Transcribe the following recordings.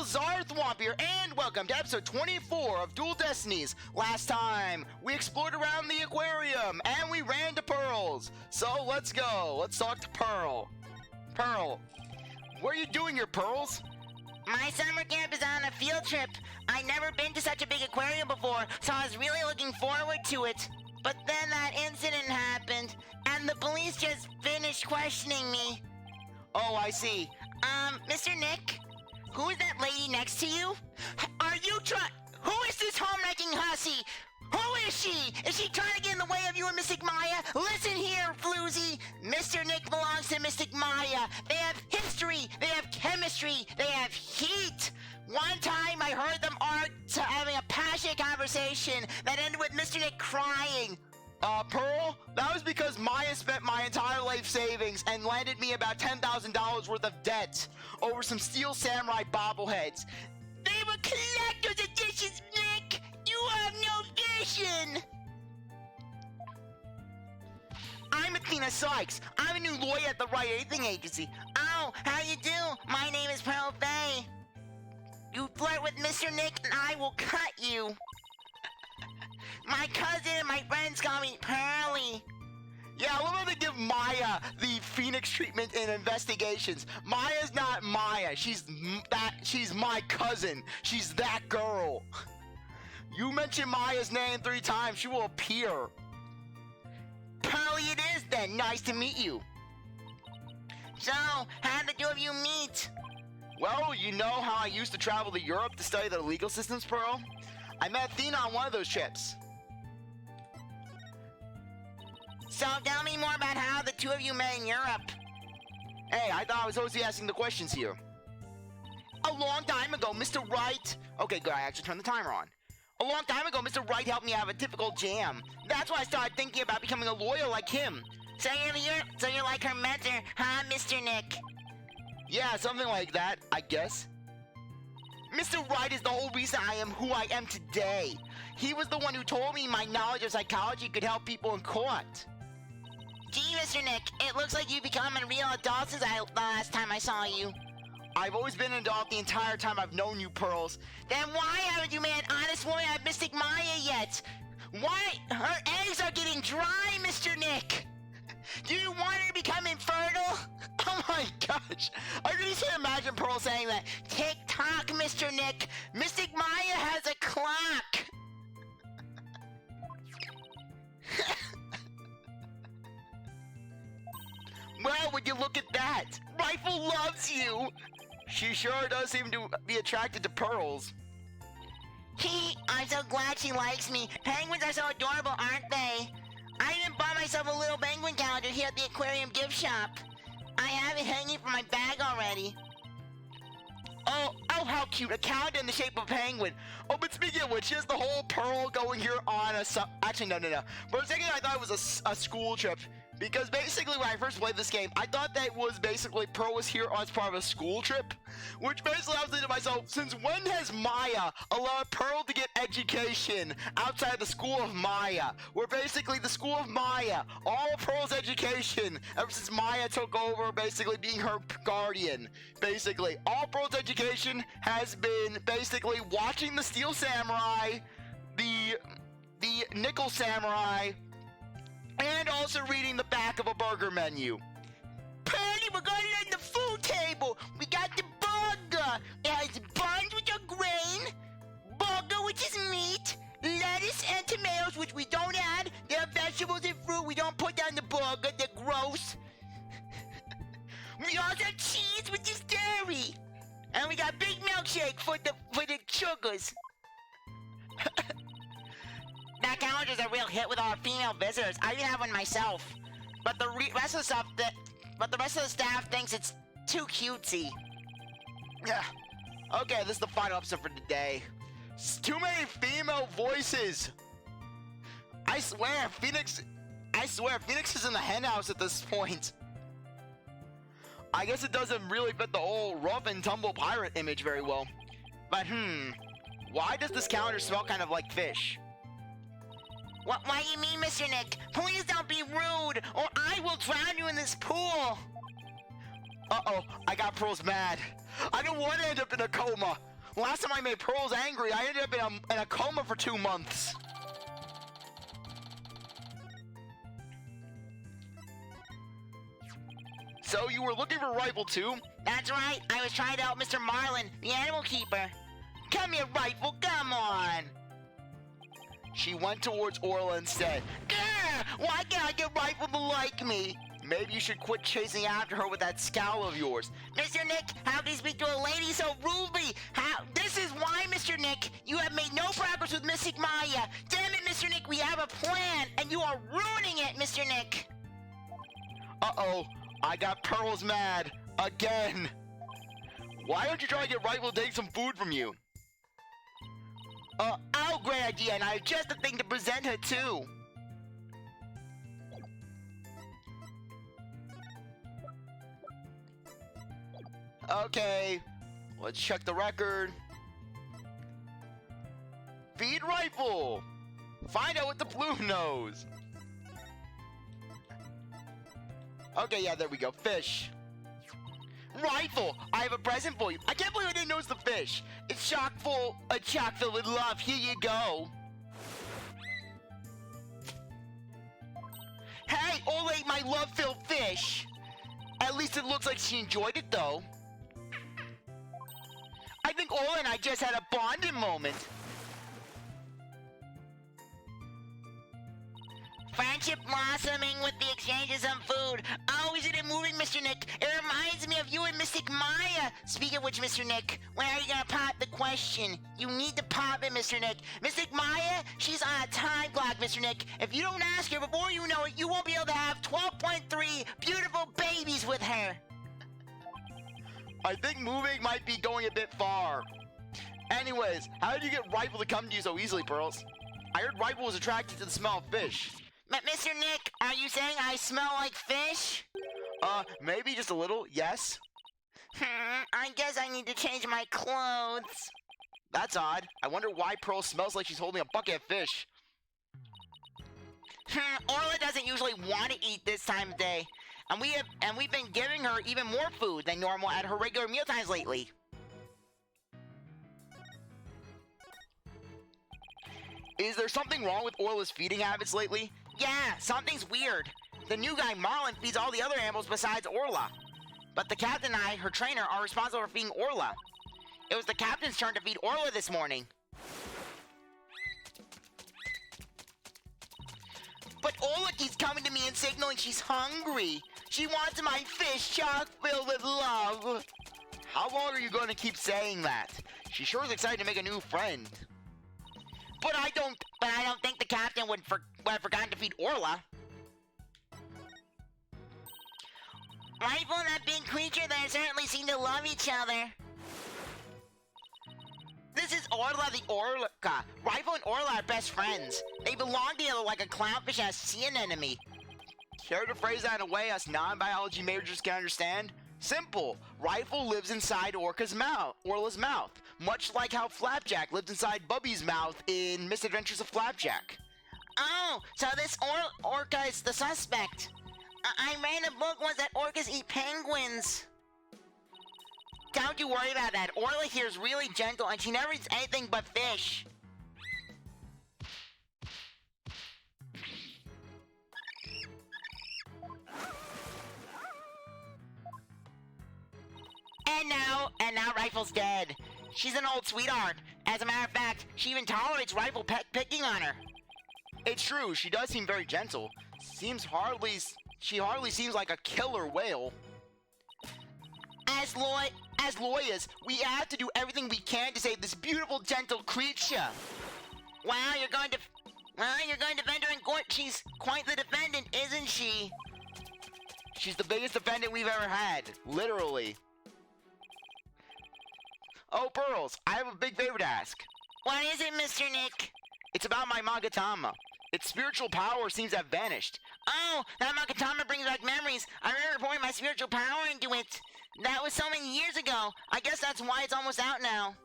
CzarThwomp here, and welcome to episode 24 of Dual Destinies. Last time, we explored around the aquarium, and we ran to Pearls. So, let's go. Let's talk to Pearl. Pearl, what are you doing here, Pearls? My summer camp is on a field trip. I've never been to such a big aquarium before, so I was really looking forward to it. But then that incident happened, and the police just finished questioning me. Oh, I see. Mr. Nick? Who is that lady next to you? Are you who is this home-wrecking hussy? Who is she? Is she trying to get in the way of you and Mystic Maya? Listen here, Floozy. Mr. Nick belongs to Mystic Maya. They have history, they have chemistry, they have heat. One time I heard them having a passionate conversation that ended with Mr. Nick crying. Pearl, that was because Maya spent my entire life savings and landed me about $10,000 worth of debt over some Steel Samurai bobbleheads. They were collector's editions, Nick! You have no vision! I'm Athena Sykes. I'm a new lawyer at the Right Anything Agency. Oh, how you do? My name is Pearl Faye. You flirt with Mr. Nick and I will cut you. My cousin and my friends call me Pearly. Yeah, I love how they give Maya the Phoenix treatment in investigations. Maya's not Maya. She's my cousin. She's that girl. You mention Maya's name 3 times, she will appear. Pearly it is then. Nice to meet you. So, how did the two of you meet? Well, you know how I used to travel to Europe to study the legal systems, Pearl? I met Athena on one of those trips. So tell me more about how the two of you met in Europe. Hey, I thought I was supposed to be asking the questions here. A long time ago, Mr. Wright... Okay, good, I actually turned the timer on. A long time ago, Mr. Wright helped me have a difficult jam. That's why I started thinking about becoming a lawyer like him. So you're like her mentor, huh, Mr. Nick? Yeah, something like that, I guess. Mr. Wright is the whole reason I am who I am today. He was the one who told me my knowledge of psychology could help people in court. Gee, Mr. Nick, it looks like you've become a real adult since the last time I saw you. I've always been an adult the entire time I've known you, Pearls. Then why haven't you made an honest woman out of Mystic Maya yet? Why? Her eggs are getting dry, Mr. Nick! Do you want her to become infertile? Oh my gosh! I can just imagine Pearl saying that. Tick-tock, Mr. Nick! Mystic Maya has a clock! Well, would you look at that? Rifle loves you! She sure does seem to be attracted to Pearls. I'm so glad she likes me. Penguins are so adorable, aren't they? I even bought myself a little penguin calendar here at the aquarium gift shop. I have it hanging from my bag already. Oh, how cute. A calendar in the shape of a penguin. Oh, but speaking of which, here's the whole Pearl going here on a... Actually, no. For a second, I thought it was a school trip. Because basically, when I first played this game, I thought that was basically Pearl was here as part of a school trip. Which basically I was thinking to myself, since when has Maya allowed Pearl to get education outside the school of Maya? Where basically the school of Maya, all of Pearl's education, ever since Maya took over basically being her guardian, basically, all Pearl's education has been basically watching the Steel Samurai, the Nickel Samurai, and also reading the back of a burger menu. Pearly, we're going to learn the food table. We got the burger. It has buns, which are grain, burger, which is meat, lettuce and tomatoes, which we don't add. There are vegetables and fruit we don't put down the burger. They're gross. We also have cheese, which is dairy. And we got big milkshake for the sugars. That calendar's a real hit with our female visitors. I even have one myself. But the rest of the staff thinks it's too cutesy. Yeah. Okay, this is the final episode for today. Too many female voices. I swear, Phoenix is in the henhouse at this point. I guess it doesn't really fit the whole rough and tumble pirate image very well. But why does this calendar smell kind of like fish? What do you mean, Mr. Nick? Please don't be rude, or I will drown you in this pool. Uh-oh, I got Pearls mad. I don't want to end up in a coma. Last time I made Pearls angry, I ended up in a coma for 2 months. So you were looking for Rifle too? That's right. I was trying to help Mr. Marlin, the animal keeper. Come here, Rifle. Come on. She went towards Orla instead. Grr! Why can't I get Rifle to like me? Maybe you should quit chasing after her with that scowl of yours. Mr. Nick, how can you speak to a lady so rudely? This is why, Mr. Nick, you have made no progress with Mystic Maya. Damn it, Mr. Nick, we have a plan, and you are ruining it, Mr. Nick. Uh-oh, I got Pearls mad. Again. Why don't you try to get Rifle to take some food from you? Oh, great idea, and I have just the thing to present her to. Okay, let's check the record. Feed Rifle! Find out what DePlume knows. Okay, yeah, there we go. Fish. Rifle, I have a present for you. I can't believe I didn't notice the fish. It's chock filled with love. Here you go. Hey, Ola ate my love-filled fish. At least it looks like she enjoyed it, though. I think Ola and I just had a bonding moment. Friendship blossoming with the exchange of some food. Oh, isn't it moving, Mr. Nick? It reminds me of you and Mystic Maya. Speaking of which, Mr. Nick, when are you gonna pop the question? You need to pop it, Mr. Nick. Mystic Maya, she's on a time clock, Mr. Nick. If you don't ask her before you know it, you won't be able to have 12.3 beautiful babies with her. I think moving might be going a bit far. Anyways, how did you get Rifle to come to you so easily, Pearls? I heard Rifle was attracted to the smell of fish. Mr. Nick, are you saying I smell like fish? Maybe just a little, yes. I guess I need to change my clothes. That's odd. I wonder why Pearl smells like she's holding a bucket of fish. Orla doesn't usually want to eat this time of day. And we've been giving her even more food than normal at her regular mealtimes lately. Is there something wrong with Orla's feeding habits lately? Yeah, something's weird. The new guy, Marlin, feeds all the other animals besides Orla. But the captain and I, her trainer, are responsible for feeding Orla. It was the captain's turn to feed Orla this morning. But Orla keeps coming to me and signaling she's hungry. She wants my fish chock filled with love. How long are you going to keep saying that? She sure is excited to make a new friend. But I don't think the captain would have forgotten to feed Orla. Rifle and that big creature there certainly seem to love each other. This is Orla the Orca. Rifle and Orla are best friends. They belong together like a clownfish and a sea anemone. Care to phrase that in a way us non-biology majors can understand? Simple. Rifle lives inside Orla's mouth, much like how Flapjack lived inside Bubby's mouth in Misadventures of Flapjack. Oh, so this orca is the suspect. I read a book once that orcas eat penguins. Don't you worry about that. Orla here is really gentle and she never eats anything but fish. And now Rifle's dead. She's an old sweetheart. As a matter of fact, she even tolerates Rifle picking on her. It's true, she does seem very gentle. She hardly seems like a killer whale. As lawyers, we have to do everything we can to save this beautiful, gentle creature. Wow, you're going to defend her in court. She's quite the defendant, isn't she? She's the biggest defendant we've ever had, literally. Oh, Pearls, I have a big favor to ask. What is it, Mr. Nick? It's about my magatama. Its spiritual power seems to have vanished. Oh, that magatama brings back memories. I remember pouring my spiritual power into it. That was so many years ago. I guess that's why it's almost out now.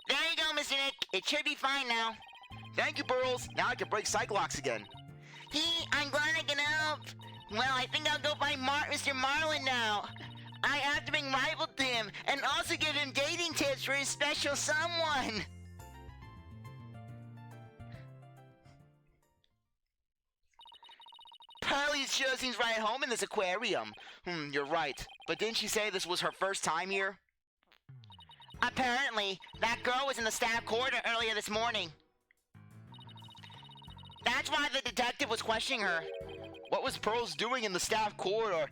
There you go, Mr. Nick. It should be fine now. Thank you, Pearls. Now I can break Psyche-Locks again. I'm glad I can help. Well, I think I'll go find Mr. Marlin now. I have to bring Rival to him and also give him dating tips for his special someone. Pearlie sure seems right at home in this aquarium. You're right. But didn't she say this was her first time here? Apparently, that girl was in the staff corridor earlier this morning. That's why the detective was questioning her. What was Pearls doing in the staff corridor?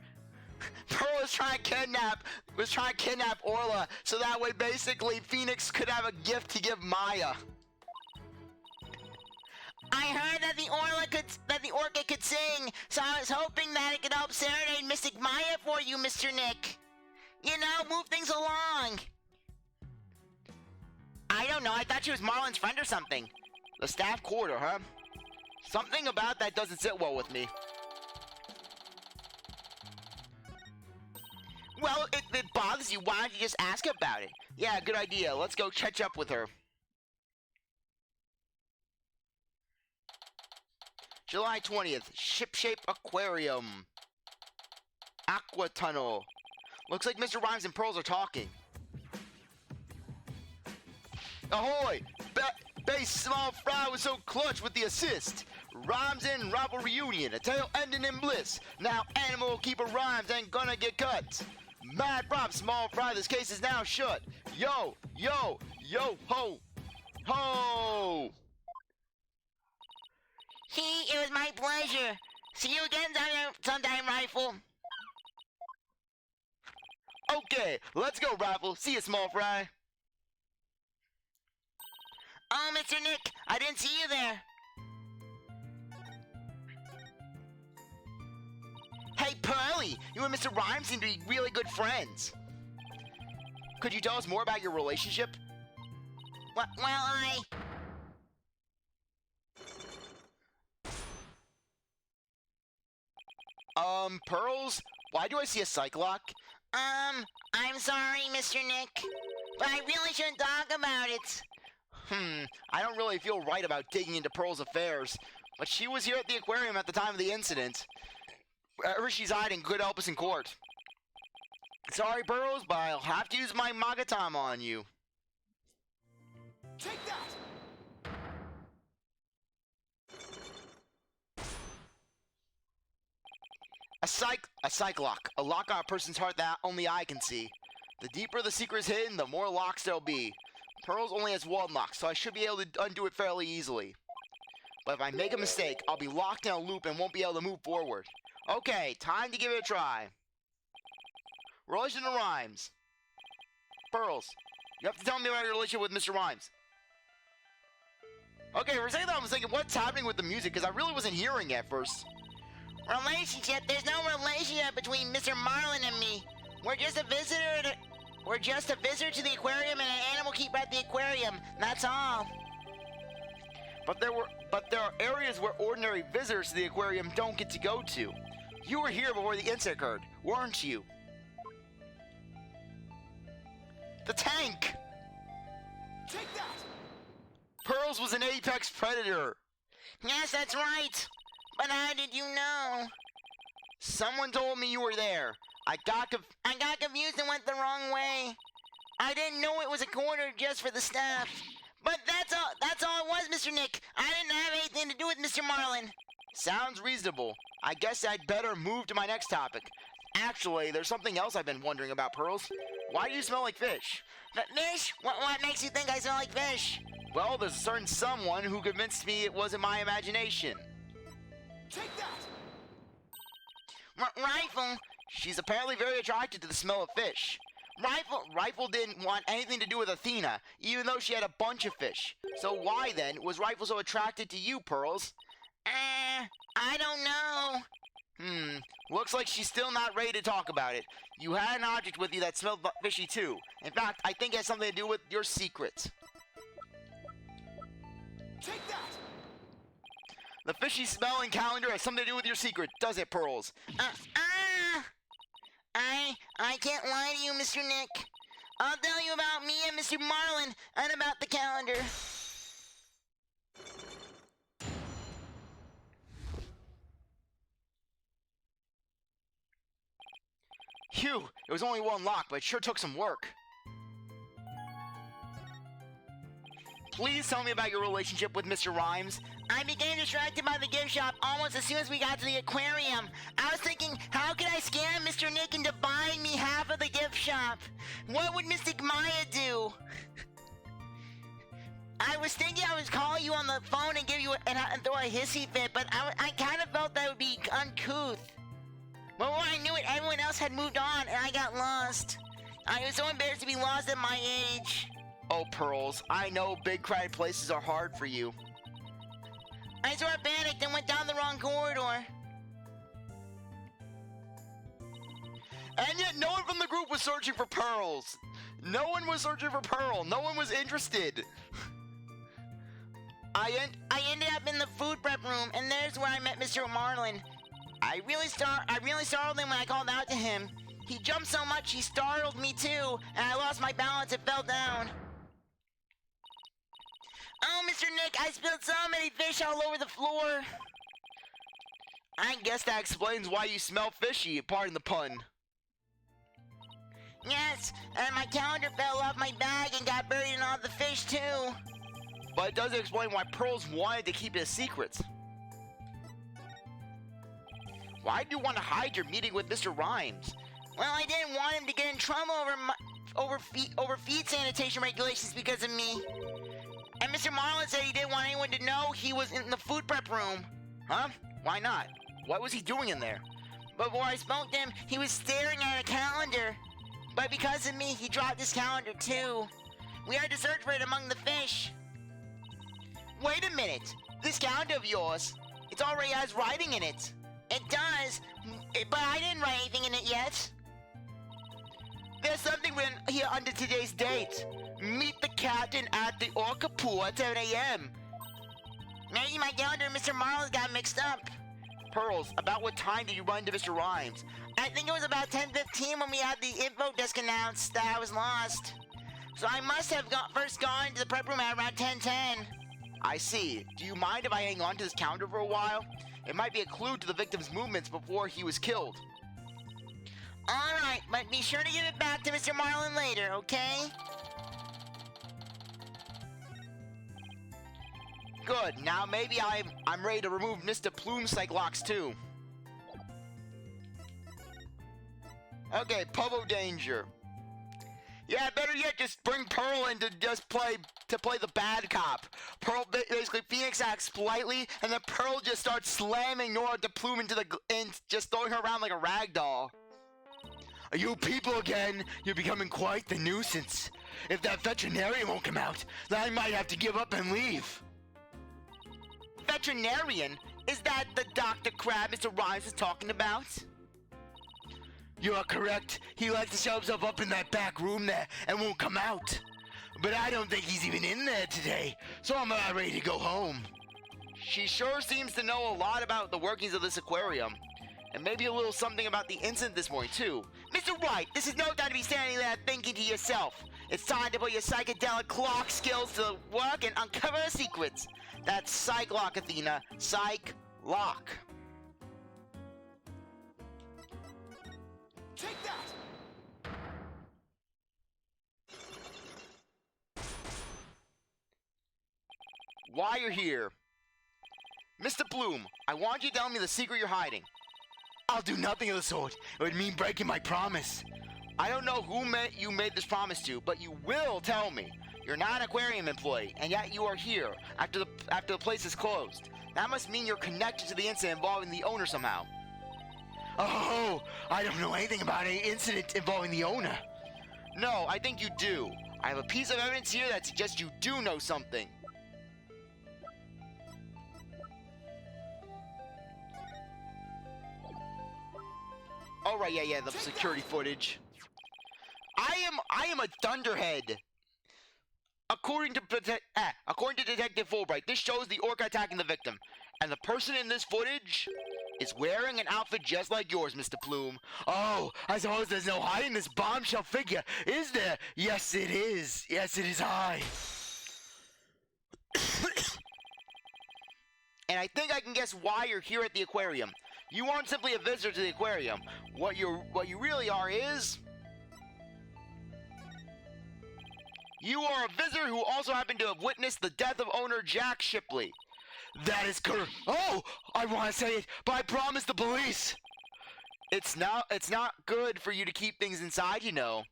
Pearl was trying to kidnap Orla, so that way basically Phoenix could have a gift to give Maya. I heard that the orchid could sing, so I was hoping that it could help serenade Mystic Maya for you, Mr. Nick. You know, move things along. I don't know, I thought she was Marlon's friend or something. The staff corridor, huh? Something about that doesn't sit well with me. Well, if it bothers you, why don't you just ask about it? Yeah, good idea. Let's go catch up with her. July 20th, Ship-Shape Aquarium. Aqua Tunnel. Looks like Mr. Rhymes and Pearls are talking. Ahoy! Base Small Fry was so clutch with the assist. Rhymes and Rival reunion, a tale ending in bliss. Now Animal Keeper Rhymes ain't gonna get cut. Mad Rob Small Fry, this case is now shut. Yo, yo, yo, ho, ho! It was my pleasure. See you again sometime, Rifle. Okay, let's go, Rifle. See you, Small Fry. Oh, Mr. Nick, I didn't see you there. Hey, Pearlie, you and Mr. Rhymes seem to be really good friends. Could you tell us more about your relationship? Pearls? Why do I see a Psyche-Lock? I'm sorry, Mr. Nick, but I really shouldn't talk about it. I don't really feel right about digging into Pearl's affairs, but she was here at the aquarium at the time of the incident. Wherever she's hiding could help us in court. Sorry, Pearls, but I'll have to use my magatama on you. Take that! A Psyche-Lock. A lock on a person's heart that only I can see. The deeper the secret is hidden, the more locks there'll be. Pearls only has one lock, so I should be able to undo it fairly easily. But if I make a mistake, I'll be locked in a loop and won't be able to move forward. Okay, time to give it a try. Relation to Rhymes. Pearls, you have to tell me about your relationship with Mr. Rhymes. Okay, for a second I was thinking, what's happening with the music? Because I really wasn't hearing it at first. Relationship? There's no relationship between Mr. Marlin and me. We're just a visitor to the aquarium and an animal keeper at the aquarium. That's all. But there are areas where ordinary visitors to the aquarium don't get to go to. You were here before the incident occurred, weren't you? The tank! Take that! Pearls was an apex predator. Yes, that's right. But how did you know? Someone told me you were there. I got confused and went the wrong way. I didn't know it was a corner just for the staff. But that's all it was, Mr. Nick. I didn't have anything to do with Mr. Marlin. Sounds reasonable. I guess I'd better move to my next topic. Actually, there's something else I've been wondering about, Pearls. Why do you smell like fish? Fish? What makes you think I smell like fish? Well, there's a certain someone who convinced me it wasn't my imagination. Take that! Rifle? She's apparently very attracted to the smell of fish. Rifle didn't want anything to do with Athena, even though she had a bunch of fish. So why, then, was Rifle so attracted to you, Pearls? I don't know. Looks like she's still not ready to talk about it. You had an object with you that smelled fishy, too. In fact, I think it has something to do with your secret. Take that! The fishy smelling calendar has something to do with your secret, does it, Pearls? I can't lie to you, Mr. Nick. I'll tell you about me and Mr. Marlin and about the calendar. Phew, it was only one lock, but it sure took some work. Please tell me about your relationship with Mr. Rhymes. I became distracted by the gift shop almost as soon as we got to the aquarium. I was thinking, how could I scam Mr. Nick into buying me half of the gift shop? What would Mystic Maya do? I was thinking I would call you on the phone and give you and throw a hissy fit, but I kind of felt that would be uncouth. But when I knew it, everyone else had moved on, and I got lost. I was so embarrassed to be lost at my age. Oh, Pearls, I know big crowded places are hard for you. I sort of panicked and went down the wrong corridor. And yet no one from the group was searching for Pearls. No one was searching for Pearl. No one was interested. I ended up in the food prep room, and there's where I met Mr. Marlin. I really startled him when I called out to him. He jumped so much he startled me too, and I lost my balance and fell down. Oh, Mr. Nick, I spilled so many fish all over the floor. I guess that explains why you smell fishy, pardon the pun. Yes, and my calendar fell off my bag and got buried in all the fish too. But it doesn't explain why Pearls wanted to keep it a secret. Why do you want to hide your meeting with Mr. Rhymes? Well, I didn't want him to get in trouble over feed sanitation regulations because of me. And Mr. Marlin said he didn't want anyone to know he was in the food prep room. Huh? Why not? What was he doing in there? Before I spoke to him, he was staring at a calendar. But because of me, he dropped his calendar too. We had to search for it among the fish. Wait a minute. This calendar of yours, it already has writing in it. It does, but I didn't write anything in it yet. There's something written here under today's date. Meet the captain at the Orca Pool at 10 a.m. Maybe my calendar and Mr. Marlins got mixed up. Pearls, about what time did you run into Mr. Rhymes? I think it was about 10:15 when we had the info desk announced that I was lost. So I must have first gone to the prep room at around 10:10. I see. Do you mind if I hang on to this calendar for a while? It might be a clue to the victim's movements before he was killed. Alright, but be sure to give it back to Mr. Marlin later, okay? Good, now maybe I'm ready to remove Mr. DePlume's Psyche-Locks too. Okay, Povo Danger. Yeah, better yet, just bring Pearl in to just play the bad cop. Pearl basically Phoenix acts politely, and then Pearl just starts slamming Nora DePlume and just throwing her around like a rag doll. Are you people again? You're becoming quite the nuisance. If that veterinarian won't come out, then I might have to give up and leave. Veterinarian? Is that the Dr. Crab Mr. Rhymes is talking about? You are correct. He likes to shut himself up in that back room there and won't come out. But I don't think he's even in there today, so I'm about ready to go home. She sure seems to know a lot about the workings of this aquarium. And maybe a little something about the incident this morning, too. Mr. White, this is no time to be standing there thinking to yourself. It's time to put your psychedelic clock skills to work and uncover secrets. That's Psyche-Lock, Athena. Psyche-Lock. Take that! Why you're here? Mr. Bloom, I want you to tell me the secret you're hiding. I'll do nothing of the sort. It would mean breaking my promise. I don't know who you made this promise to, but you will tell me. You're not an aquarium employee, and yet you are here after the place is closed. That must mean you're connected to the incident involving the owner somehow. Oh, I don't know anything about any incident involving the owner. No, I think you do. I have a piece of evidence here that suggests you do know something. Oh right, yeah, the security footage. I am a thunderhead. According to Detective Fulbright, this shows the orca attacking the victim, and the person in this footage is wearing an outfit just like yours, Mr. Plume. Oh, I suppose there's no hiding this bombshell figure, is there? Yes, it is. Yes, it is I. And I think I can guess why you're here at the aquarium. You aren't simply a visitor to the aquarium. What you really are is... You are a visitor who also happened to have witnessed the death of owner Jack Shipley. That is correct. Oh, I want to say it, but I promised the police. It's not good for you to keep things inside, you know.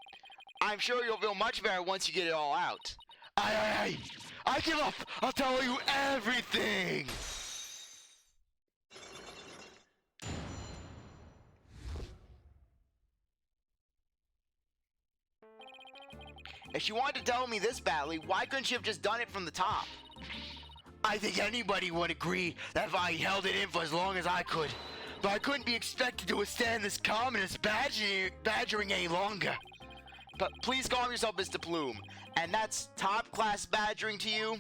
I'm sure you'll feel much better once you get it all out. I give up. I'll tell you everything. If she wanted to tell me this badly, why couldn't she have just done it from the top? I think anybody would agree that if I held it in for as long as I could. But I couldn't be expected to withstand this communist badgering any longer. But please calm yourself, Mr. DePlume. And that's top-class badgering to you?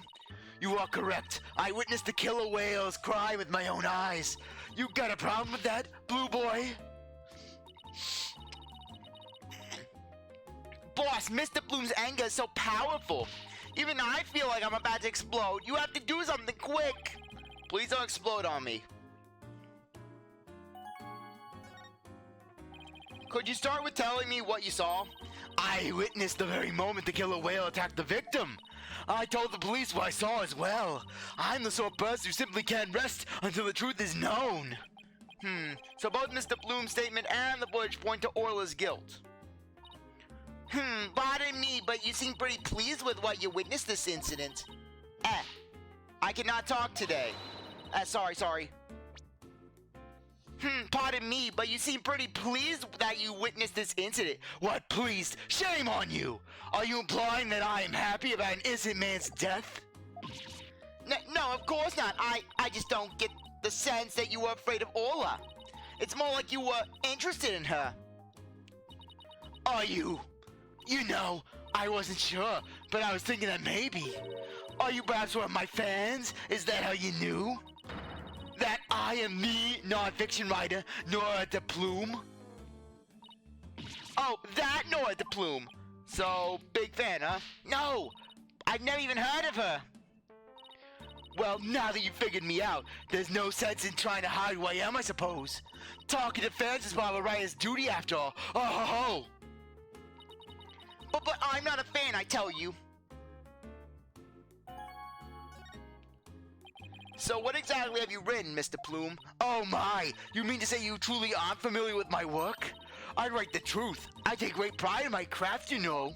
You are correct. I witnessed the killer whales cry with my own eyes. You got a problem with that, Blue Boy? Boss, Mr. Bloom's anger is so powerful. Even I feel like I'm about to explode. You have to do something quick. Please don't explode on me. Could you start with telling me what you saw? I witnessed the very moment the killer whale attacked the victim. I told the police what I saw as well. I'm the sort of person who simply can't rest until the truth is known. So both Mr. Bloom's statement and the footage point to Orla's guilt. Pardon me, but you seem pretty pleased with what you witnessed this incident. I cannot talk today. Sorry. Pardon me, but you seem pretty pleased that you witnessed this incident. What, pleased? Shame on you! Are you implying that I am happy about an innocent man's death? No, of course not. I just don't get the sense that you were afraid of Orla. It's more like you were interested in her. Are you? You know, I wasn't sure, but I was thinking that maybe. Are you perhaps one of my fans? Is that how you knew? That I am the non-fiction writer, Nora DePlume? Oh, that Nora DePlume. So, big fan, huh? No, I've never even heard of her. Well, now that you figured me out, there's no sense in trying to hide who I am, I suppose. Talking to fans is part of a writer's duty, after all. Oh ho ho! But I'm not a fan, I tell you. So what exactly have you written, Mr. Plume? Oh my, you mean to say you truly aren't familiar with my work? I write the truth. I take great pride in my craft, you know.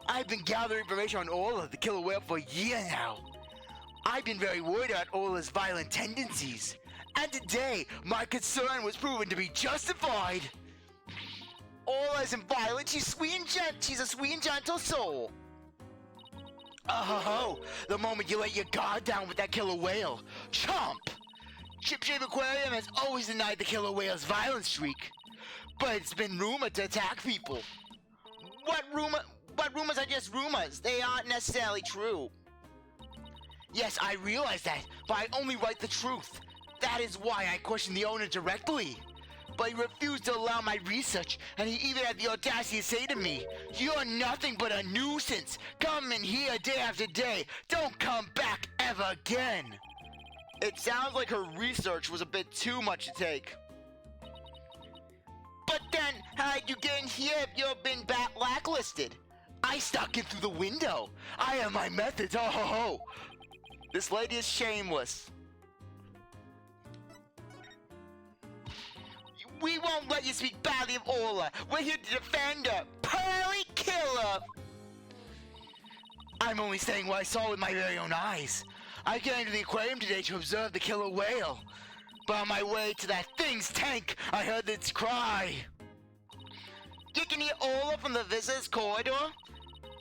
I've been gathering information on Orla, the killer whale, for a year now. I've been very worried about Orla's violent tendencies. And today, my concern was proven to be justified. Orla isn't violent, she's a sweet and gentle soul. Oh, the moment you let your guard down with that killer whale. Chomp! Chip Shape Aquarium has always denied the killer whale's violent streak. But it's been rumored to attack people. What rumors are just rumors. They aren't necessarily true. Yes, I realize that, but I only write the truth. That is why I questioned the owner directly. But he refused to allow my research, and he even had the audacity to say to me, "You're nothing but a nuisance. Come in here day after day. Don't come back ever again." It sounds like her research was a bit too much to take. But then, how'd you get in here if you've been blacklisted? I stuck in through the window. I have my methods, oh ho ho. This lady is shameless. We won't let you speak badly of Orla. We're here to defend her. Pearly killer! I'm only saying what I saw with my very own eyes. I came to the aquarium today to observe the killer whale. But on my way to that thing's tank, I heard its cry. You can hear Orla from the visitor's corridor?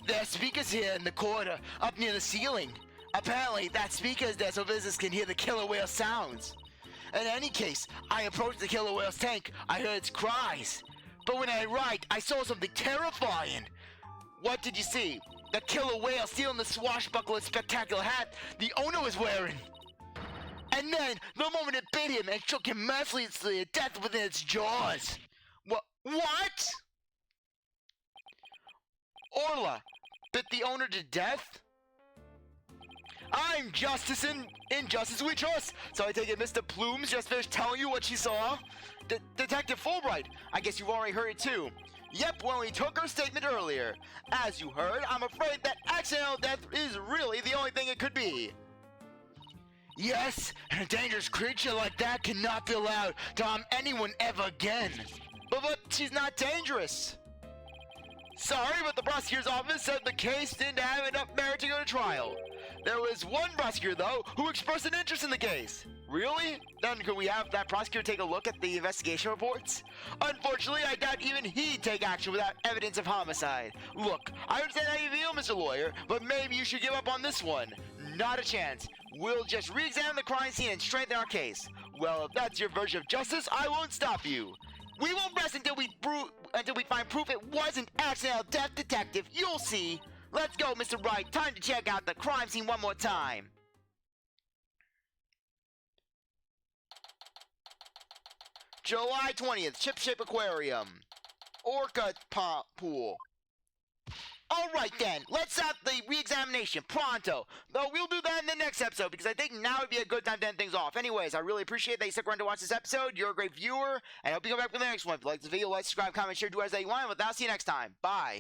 There are speakers here in the corridor, up near the ceiling. Apparently, that speaker is there so visitors can hear the killer whale sounds. In any case, I approached the killer whale's tank. I heard its cries. But when I arrived, I saw something terrifying. What did you see? The killer whale stealing the swashbuckler spectacular hat the owner was wearing. And then, the moment it bit him and shook him mercilessly to death within its jaws. What? Orla bit the owner to death? I'm Justice in Justice We Trust. So I take it Mr. Plume's just finished telling you what she saw? Detective Fulbright, I guess you've already heard it too. Yep, when we took her statement earlier. As you heard, I'm afraid that accidental death is really the only thing it could be. Yes, and a dangerous creature like that cannot be allowed to harm anyone ever again. But she's not dangerous. Sorry, but the prosecutor's office said the case didn't have enough merit to go to trial. There was one prosecutor, though, who expressed an interest in the case. Really? Then could we have that prosecutor take a look at the investigation reports? Unfortunately, I doubt even he'd take action without evidence of homicide. Look, I understand how you feel, Mr. Lawyer, but maybe you should give up on this one. Not a chance. We'll just re-examine the crime scene and strengthen our case. Well, if that's your version of justice, I won't stop you. We won't rest until we find proof it wasn't accidental death, Detective. You'll see. Let's go, Mr. Wright. Time to check out the crime scene one more time. July 20th, Chip Shape Aquarium. Orca Pool. Alright then, let's start the re-examination pronto. Though we'll do that in the next episode because I think now would be a good time to end things off. Anyways, I really appreciate that you stuck around to watch this episode. You're a great viewer, and I hope you come back for the next one. If you like this video, like, subscribe, comment, share, do as you want. With that, I'll see you next time. Bye.